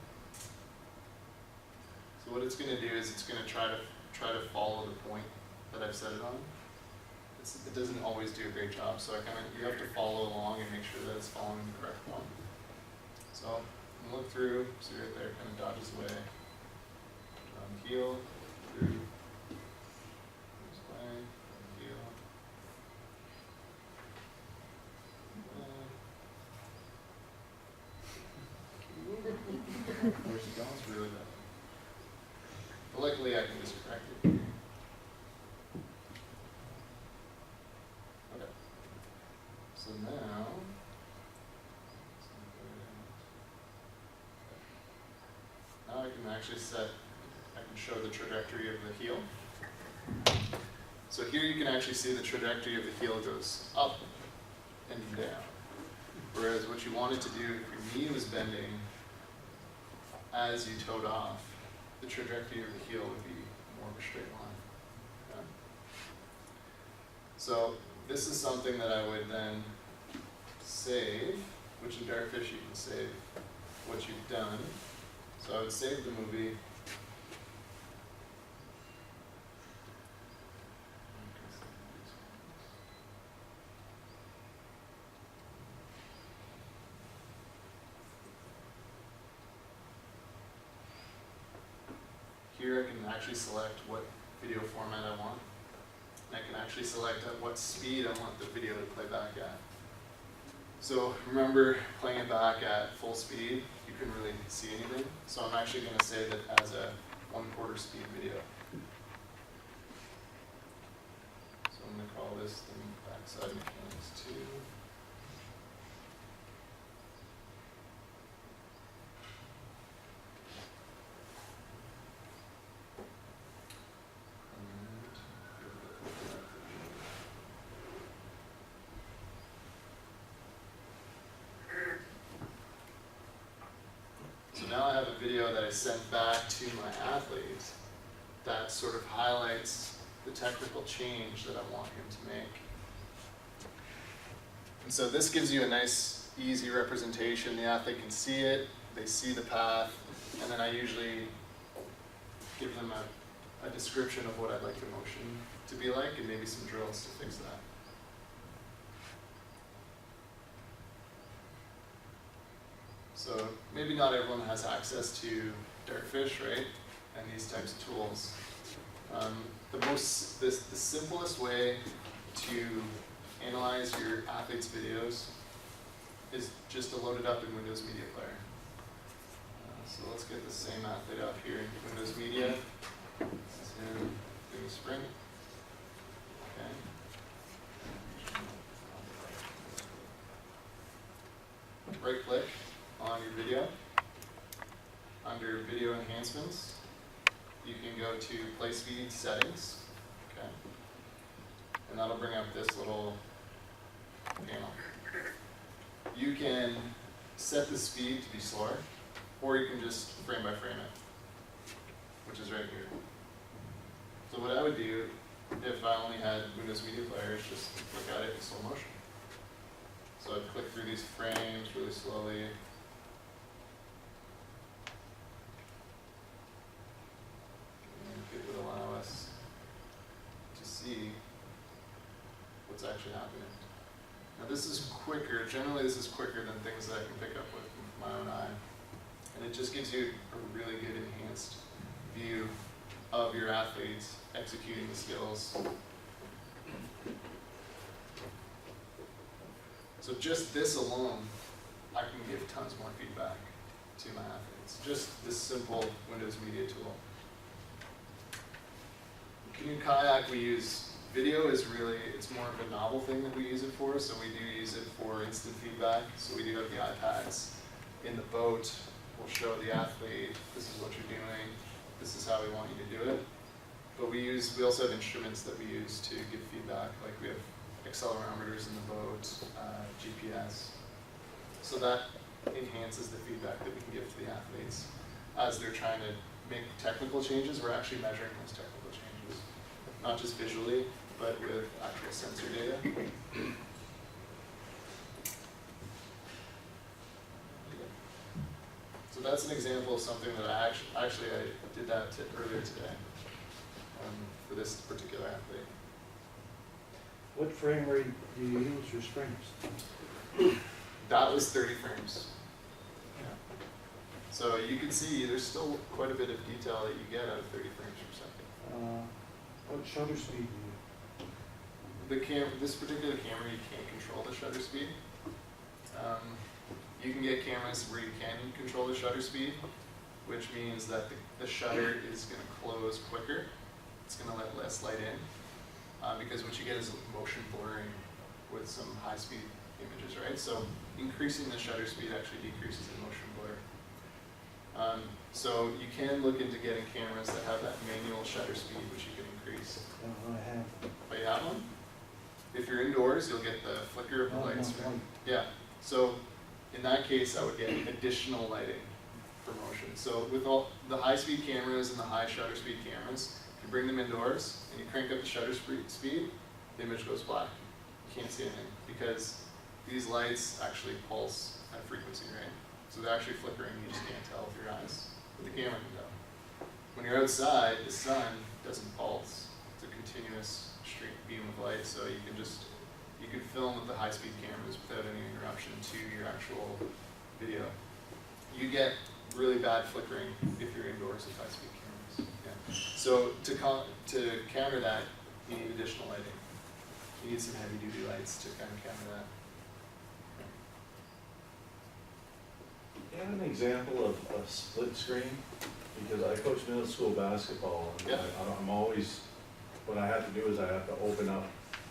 So what it's going to do is it's going to try to follow the point that I've set it on. It doesn't always do a great job, so you have to follow along and make sure that it's following the correct one. So I'm gonna look through, see right there, kind of dodges away. Heel, through, goes away, heel. Where's it going? It's really bad. But luckily I can just correct it. Okay. So now, I can actually I can show the trajectory of the heel. So here you can actually see the trajectory of the heel goes up and down. Whereas what you wanted to do if your knee was bending as you toed off, the trajectory of the heel would be more of a straight line. Okay? So this is something that I would then save, which in Dartfish you can save what you've done. So I would save the movie. Here I can actually select what video format I want. And I can actually select at what speed I want the video to play back at. So remember, playing it back at full speed, you couldn't really see anything. So I'm actually going to save it as a 1/4 speed video. So I'm going to call this the backside mechanics 2. So now I have a video that I sent back to my athlete that sort of highlights the technical change that I want him to make. And so this gives you a nice, easy representation. The athlete can see it, they see the path, and then I usually give them a description of what I'd like the motion to be like and maybe some drills to fix that. So maybe not everyone has access to Dartfish, right? And these types of tools. The simplest way to analyze your athlete's videos is just to load it up in Windows Media Player. So let's get the same athlete up here in Windows Media. That's him doing sprint. Okay. Right click on your video. Under Video Enhancements, you can go to Play Speed Settings. Okay. And that'll bring up this little panel. You can set the speed to be slower, or you can just frame by frame it, which is right here. So what I would do if I only had Windows Media Player is just look at it in slow motion. So I'd click through these frames really slowly. And it would allow us to see what's actually happening. Now this is quicker, generally this is quicker than things that I can pick up with my own eye. And it just gives you a really good enhanced view of your athletes executing the skills. So just this alone, I can give tons more feedback to my athletes. Just this simple Windows Media tool. Canoe Kayak, we use video is really, it's more of a novel thing that we use it for. So we do use it for instant feedback. So we do have the iPads in the boat. We'll show the athlete, this is what you're doing, this is how we want you to do it. But we also have instruments that we use to give feedback, like we have accelerometers in the boat, GPS. So that enhances the feedback that we can give to the athletes. As they're trying to make technical changes, we're actually measuring those technical changes. Not just visually, but with actual sensor data. So that's an example of something that I did that earlier today for this particular athlete. What frame rate do you use for springs? That was 30 frames. Yeah. So you can see there's still quite a bit of detail that you get out of 30 frames per second. What shutter speed do you This particular camera, you can't control the shutter speed. You can get cameras where you can control the shutter speed, which means that the shutter is going to close quicker. It's going to let less light in, because what you get is motion blurring with some high-speed images, right? So increasing the shutter speed actually decreases the motion blur. So you can look into getting cameras that have that manual shutter speed, which you can increase. I have. But you have one? If you're indoors, you'll get the flicker of the lights, right? Yeah. So in that case, I would get additional lighting for motion. So with all the high-speed cameras and the high shutter speed cameras, if you bring them indoors and you crank up the shutter speed, the image goes black. You can't see anything because these lights actually pulse at frequency, right? So they're actually flickering. You just can't tell with your eyes, but the camera can tell. When you're outside, the sun doesn't pulse. It's a continuous straight beam of light, so you can film with the high-speed cameras without any interruption to your actual video. You get really bad flickering if you're indoors with high-speed cameras. Yeah. So to counter that, you need additional lighting. You need some heavy-duty lights to kind of counter that. Do you have an example of a split screen? Because I coach middle school basketball, and Yeah. I'm always, what I have to do is I have to open up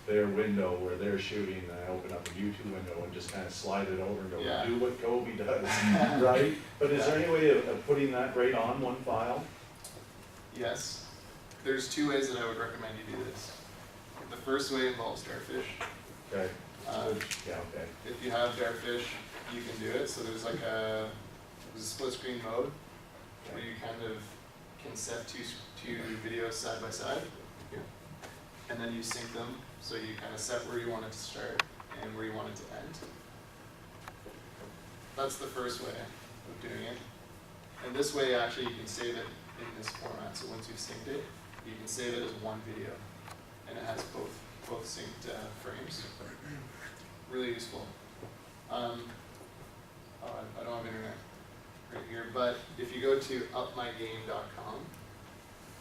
their window where they're shooting, and I open up a YouTube window and just kind of slide it over and go, Yeah. do what Kobe does, right? But is there any way of putting that right on one file? Yes. There's two ways that I would recommend you do this. The first way involves Darfish. Okay. Uh, Yeah, okay. If you have Darfish, you can do it. So there's a split screen mode where you kind of can set two videos side by side, and then you sync them. So you kind of set where you want it to start and where you want it to end. That's the first way of doing it. And this way, actually, you can save it in this format. So once you've synced it, you can save it as one video, and it has both synced frames. Really useful. I don't have internet right here, but if you go to upmygame.com,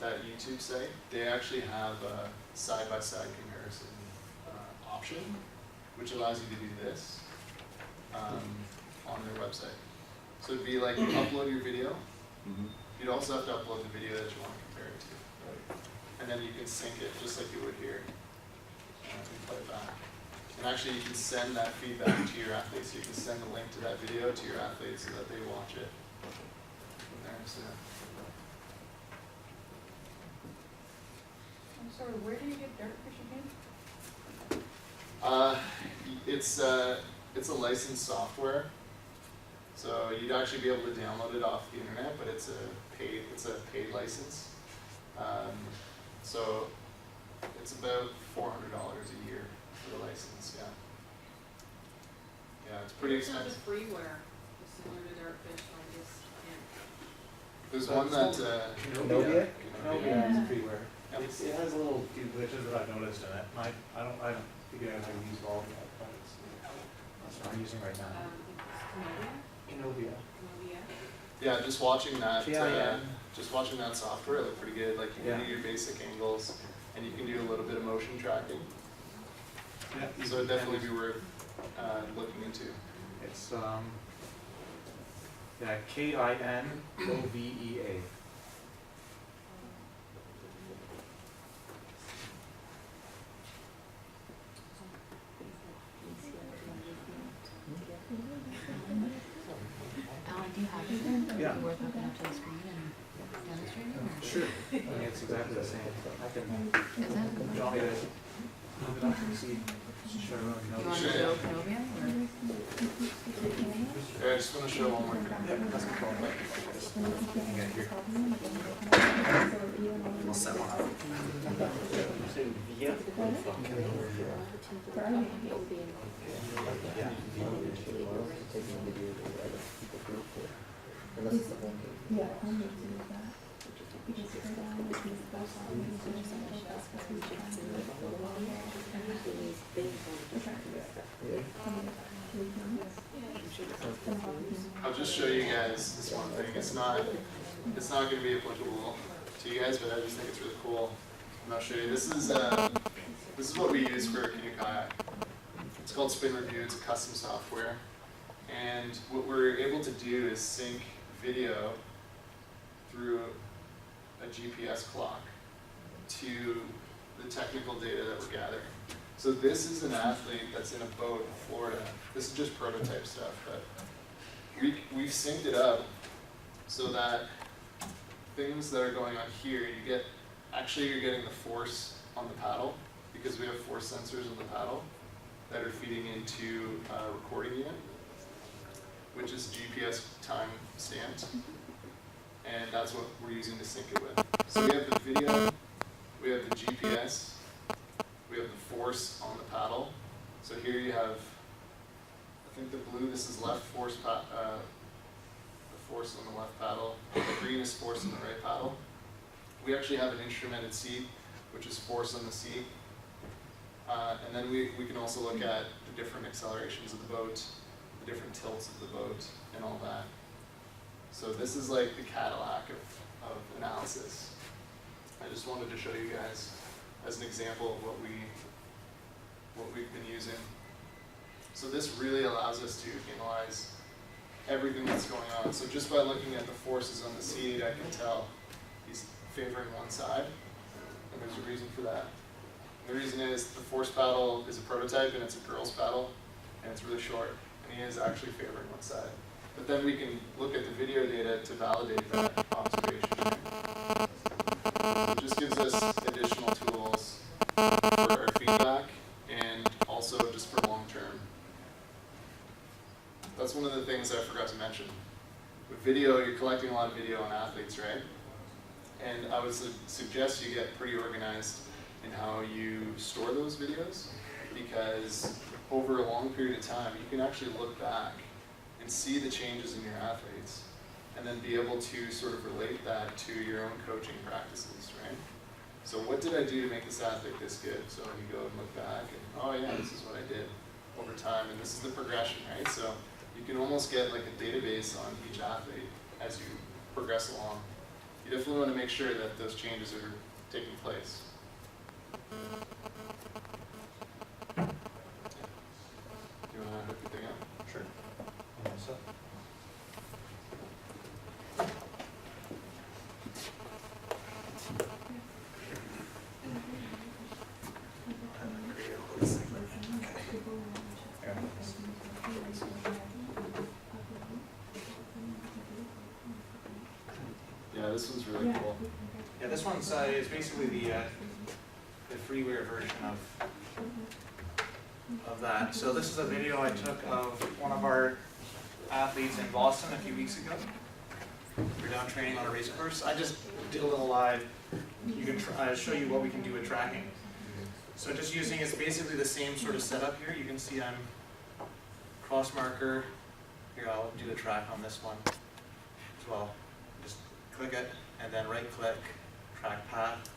that YouTube site, they actually have a side-by-side comparison option, which allows you to do this on their website. So it'd be like you upload your video. Mm-hmm. You'd also have to upload the video that you want to compare it to. Right. And then you can sync it just like you would here. And play it back. And actually you can send that feedback to your athletes. So you can send the link to that video to your athletes so that they watch it from there. So I'm sorry, where do you get Dartfish again? it's a licensed software. So you'd actually be able to download it off the internet, but it's a paid license. So it's about $400 a year for the license. Yeah. Yeah, it's pretty expensive. It's not just freeware, it's similar to Dartfish, I just can't. There's one that Novia? Novia is freeware. Yep. It has a little few glitches that I've noticed in it. I don't figure out how to use it all yet, but that's what I'm using right now. Novia. Yeah, just watching that TIN. software, it looked pretty good. Like you can Yeah. do your basic angles, and you can do a little bit of motion tracking. Yeah, So it'd definitely be worth looking into? It's, yeah, KINOVEA. Alan, do you have it then? Yeah. Worth hooking up to the screen and demonstrating? Or? Sure. I mean, it's exactly the same. I can, Is that? do you want me to move it up and see? Show You want everyone. to show Podium or? Yeah, I just want to show one more thing. Yeah, that's no problem. You can get here. I'll set one up. I'll just show you guys this one thing. It's not going to be applicable to you guys, but I just think it's really cool. And I'll show you. This is what we use for Canoe Kayak. It's called Spin Review. It's a custom software, and what we're able to do is sync video through a GPS clock to the technical data that we're gathering. So this is an athlete that's in a boat in Florida. This is just prototype stuff, but we've synced it up so that things that are going on here, you're getting the force on the paddle, because we have force sensors on the paddle that are feeding into a recording unit, which is GPS time stamped, and that's what we're using to sync it with. So we have the video, we have the GPS, we have the force on the paddle. So here you have, I think the blue, this is left force, the force on the left paddle. The green is force on the right paddle. We actually have an instrumented seat, which is force on the seat. And then we can also look at the different accelerations of the boat, the different tilts of the boat, and all that. So this is like the Cadillac of analysis. I just wanted to show you guys as an example of what we've been using. So this really allows us to analyze everything that's going on. So just by looking at the forces on the seat, I can tell he's favoring one side, and there's a reason for that. And the reason is the force paddle is a prototype, and it's a girl's paddle, and it's really short, and he is actually favoring one side. But then we can look at the video data to validate that observation. It just gives us additional tools for our feedback, and also just for long term. That's one of the things I forgot to mention. With video, you're collecting a lot of video on athletes, right? And I would suggest you get pretty organized in how you store those videos, because over a long period of time, you can actually look back and see the changes in your athletes, and then be able to sort of relate that to your own coaching practices, right? So what did I do to make this athlete this good? So you go and look back and, oh yeah, this is what I did over time, and this is the progression, right? So you can almost get like a database on each athlete as you progress along. You definitely want to make sure that those changes are taking place. Do you want to hook the thing up? Sure. Yeah, so. Yeah, this one's really cool. Yeah, this one's is basically the freeware version of that. So this is a video I took of one of our athletes in Boston a few weeks ago. We're down training on a race course. I just did a little live. You can show you what we can do with tracking. So just using, it's basically the same sort of setup here. You can see I'm cross marker. Here, I'll do the track on this one as well. Just click it, and then right click, track path,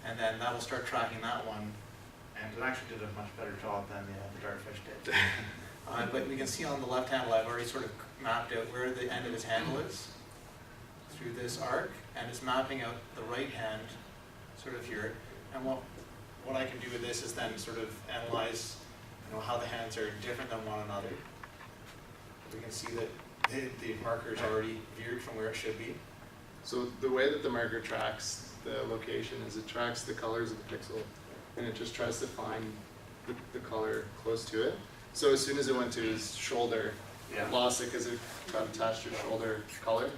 and then that will start tracking that one. And it actually did a much better job than the Dartfish did. But we can see on the left handle, I've already sort of mapped out where the end of his handle is through this arc, and it's mapping out the right hand sort of here. And what I can do with this is then sort of analyze how the hands are different than one another. We can see that the marker is already veered from where it should be. So the way that the marker tracks the location is it tracks the colors of the pixel, and it just tries to find the color close to it. So as soon as it went to his shoulder, it lost it because it got attached to his shoulder color,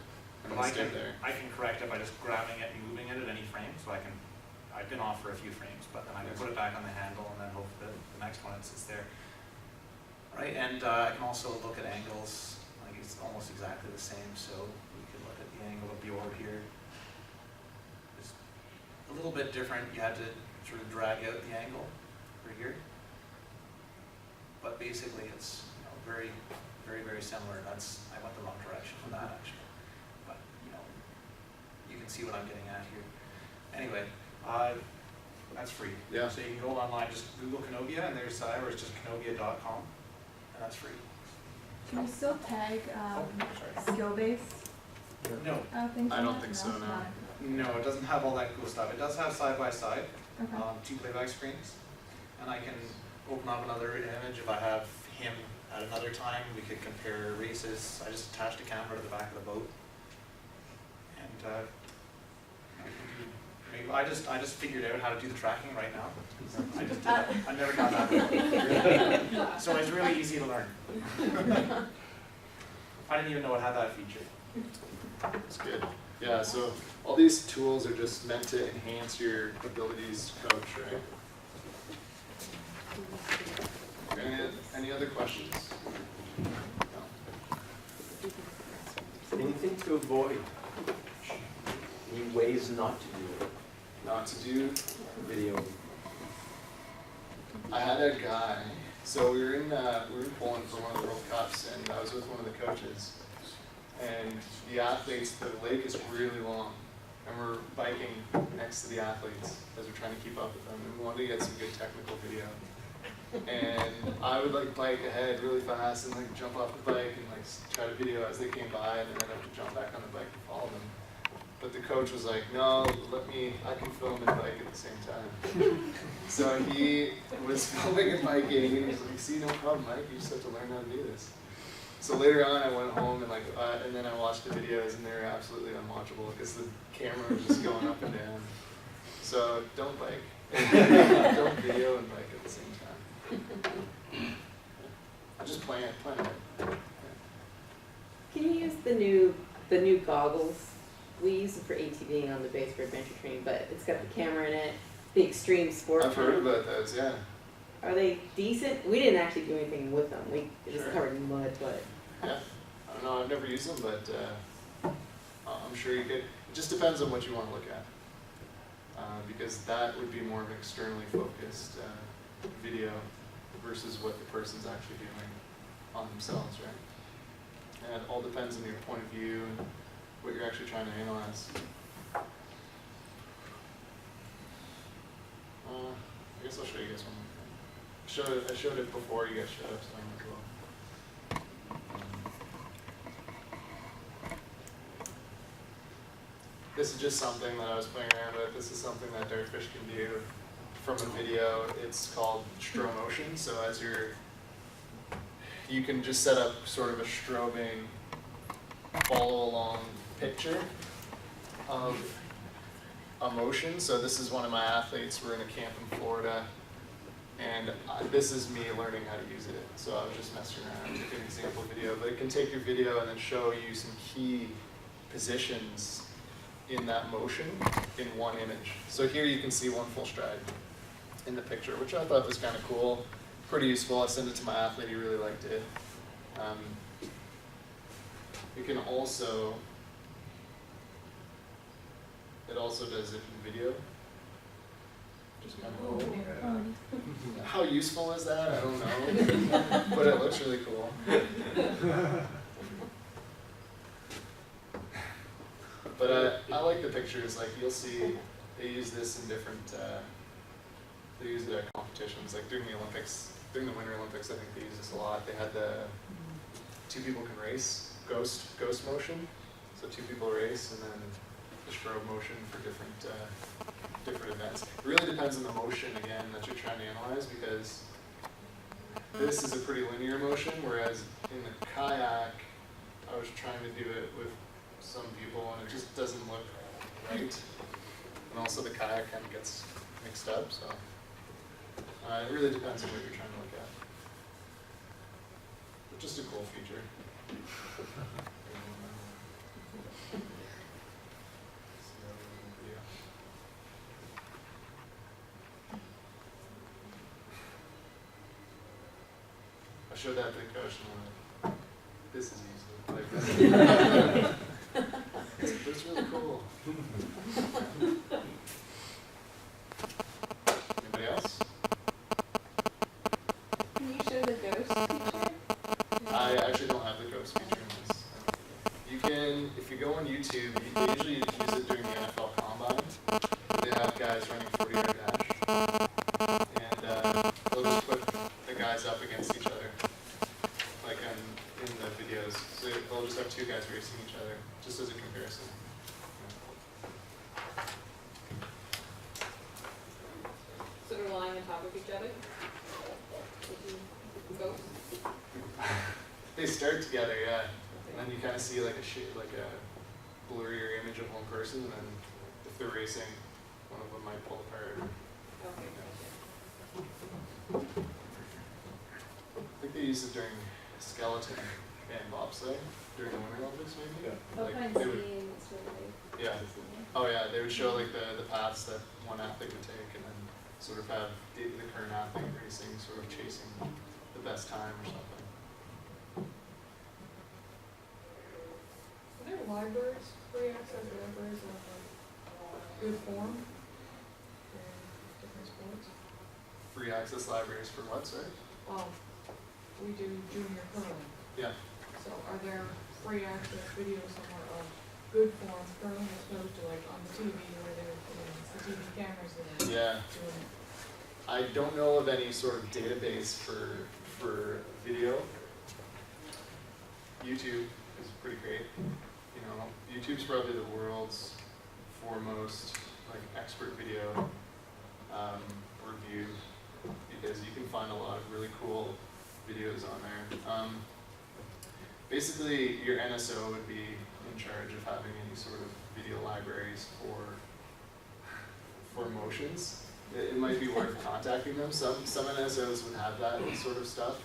and But it stayed there. I can correct it by just grabbing it and moving it at any frame, so I've been off for a few frames, but then I can put it back on the handle and then hope that the next one it sits there. Right, and I can also look at angles, like it's almost exactly the same, so we can look at the angle of the orb here. It's a little bit different, you had to sort of drag out the angle for here. But basically it's very, very, very similar. I went the wrong direction with that actually. But you can see what I'm getting at here. Anyway, that's free. Yeah. So you can go online, just Google Canovia, and there's or it's just canovia.com, and that's free. Can you still tag Sorry. skill-based No, things? I don't think so, no. no, it doesn't have all that cool stuff. It does have side by side, Okay. 2 playback screens, and I can open up another image if I have him at another time. We could compare races. I just attached a camera to the back of the boat, and I just figured out how to do the tracking right now. I just did that. I never got that before. So it's really easy to learn. I didn't even know it had that feature. That's good. Yeah, so all these tools are just meant to enhance your abilities to coach, right? Any other questions? No. Anything to avoid? Any ways not to do it? Not to do. Video. I had a guy. So we were in Poland for one of the World Cups, and I was with one of the coaches. And the athletes, the lake is really long, and we're biking next to the athletes as we're trying to keep up with them. And we wanted to get some good technical video. And I would bike ahead really fast and jump off the bike and try to video as they came by, and then I'd have to jump back on the bike and follow them. But the coach was like, no, I can film and bike at the same time. So he was filming and biking, and he was like, see, no problem, Mike, you just have to learn how to do this. So later on, I went home and then I watched the videos, and they were absolutely unwatchable because the camera was just going up and down. So don't bike. Don't video and bike at the same time. Just plan it. Can you use the new goggles? We use them for ATVing on the base for adventure training, but it's got the camera in it, the extreme sport. I've heard about those, yeah. Are they decent? We didn't actually do anything with them. We just Sure. covered in mud, but Yeah. I don't know, I've never used them, but I'm sure you could. It just depends on what you want to look at. Because that would be more of an externally focused video versus what the person's actually doing on themselves, right? And it all depends on your point of view and what you're actually trying to analyze. I guess I'll show you guys one more thing. I showed it before you guys showed up, so I might as well. This is just something that I was playing around with. This is something that Dartfish can do from a video. It's called strobe motion. So you can just set up sort of a strobing follow along picture of a motion. So this is one of my athletes. We're in a camp in Florida, and this is me learning how to use it. So I was just messing around, took an example video, but it can take your video and then show you some key positions in that motion in one image. So here you can see one full stride in the picture, which I thought was kind of cool, pretty useful. I sent it to my athlete, he really liked it. You can also, it also does it in video. Just kind of cool. How useful is that? I don't know, but it looks really cool. But I like the pictures. Like you'll see, they use this in different. They use it at competitions, like during the Olympics, during the Winter Olympics. I think they use this a lot. They had the 2 people can race, ghost motion. So 2 people race, and then the strobe motion for different events. It really depends on the motion again that you're trying to analyze, because this is a pretty linear motion, whereas in the kayak, I was trying to do it with some people and it just doesn't look right. And also the kayak kind of gets mixed up, so it really depends on what you're trying to look at. But just a cool feature. I showed that to Coach and I'm like, this is easy. Like this. It's really cool. Anybody else? Can you show the ghost picture? I actually don't have the ghost feature in this. You can, if you go on YouTube, they usually use it during the NFL Combine. They have guys running 40-yard dash. And they'll just put the guys up against each other, like in the videos. So they'll just have two guys racing each other, just as a comparison. Sort of lying on top of each other. Ghosts. They start together, yeah. And then you kind of see like a blurrier image of one person, and then if they're racing, one of them might pull apart. Okay, I think they use it during skeleton and bobsleigh during the Winter Olympics, maybe. Yeah. Like, they would, yeah. Oh yeah, they would show like the paths that one athlete would take, and then sort of have the current athlete racing, sort of chasing the best time or something. Are there libraries, free access libraries of like good form for different sports? Free access libraries for what, sorry? We do junior curling. Yeah. So are there free access videos somewhere of good form curling as opposed to like on the TV where they're putting the TV cameras in? Yeah. Doing it. I don't know of any sort of database for video. YouTube is pretty great. You know, YouTube's probably the world's foremost like expert video review, because you can find a lot of really cool videos on there. Basically, your NSO would be in charge of having any sort of video libraries for motions. It might be worth contacting them. Some NSOs would have that sort of stuff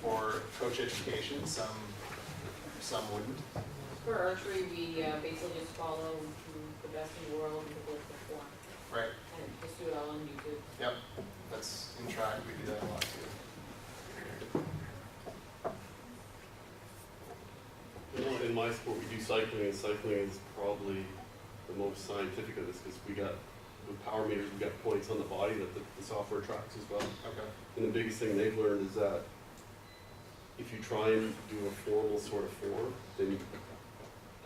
for coach education. Some wouldn't. For archery, we basically just follow the best in the world and the local form. Right. And just do it all on YouTube. Yep. That's in track. We do that a lot too. You know, in my sport, we do cycling, and cycling is probably the most scientific of this, because we got, with power meters, we got points on the body that the software tracks as well. Okay. And the biggest thing they've learned is that if you try and do a formal sort of form, then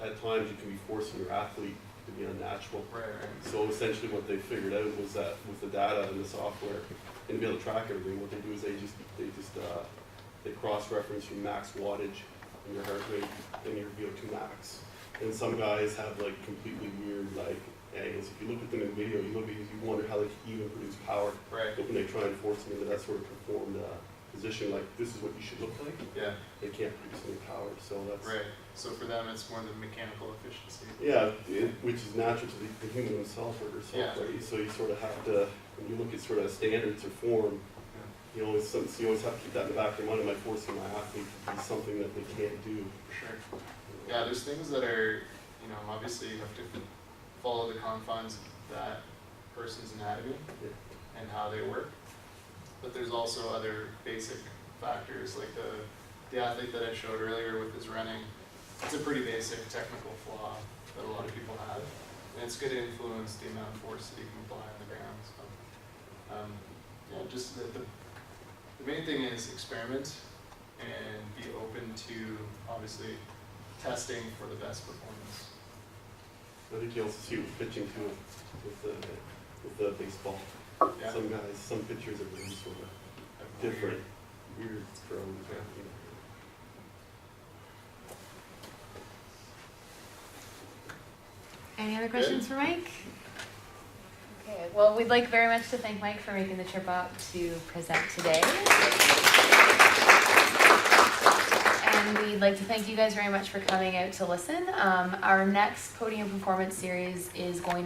at times you can be forcing your athlete to be unnatural. Right. So essentially what they figured out was that with the data and the software, and to be able to track everything, what they do is they cross-reference your max wattage and your heart rate and your VO2 max. And some guys have like completely weird like angles. If you look at them in video, you wonder how they can even produce power. Right. But when they try and force them into that sort of conformed position, like this is what you should look like, Yeah. they can't produce any power. So that's Right. So for them, it's more the mechanical efficiency. yeah, which is natural to the human himself or herself, Yeah. right? So you sort of have to, when you look at sort of standards or form, you always have to keep that in the back of your mind. Am I forcing my athlete to do something that they can't do? For sure. Yeah, there's things that are, you know, obviously you have to follow the confines of that person's anatomy Yeah. and how they work. But there's also other basic factors, like the athlete that I showed earlier with his running. It's a pretty basic technical flaw that a lot of people have, and it's going to influence the amount of force that you can apply on the ground. So, yeah, just the main thing is experiment and be open to obviously testing for the best performance. I think you also see with pitching too, with the baseball. Yeah. Some pitchers are really sort of different, weird throws. Yeah. You know. Any other questions for Mike? Okay, Well, we'd like very much to thank Mike for making the trip up to present today. And we'd like to thank you guys very much for coming out to listen. Our next Podium performance series is going to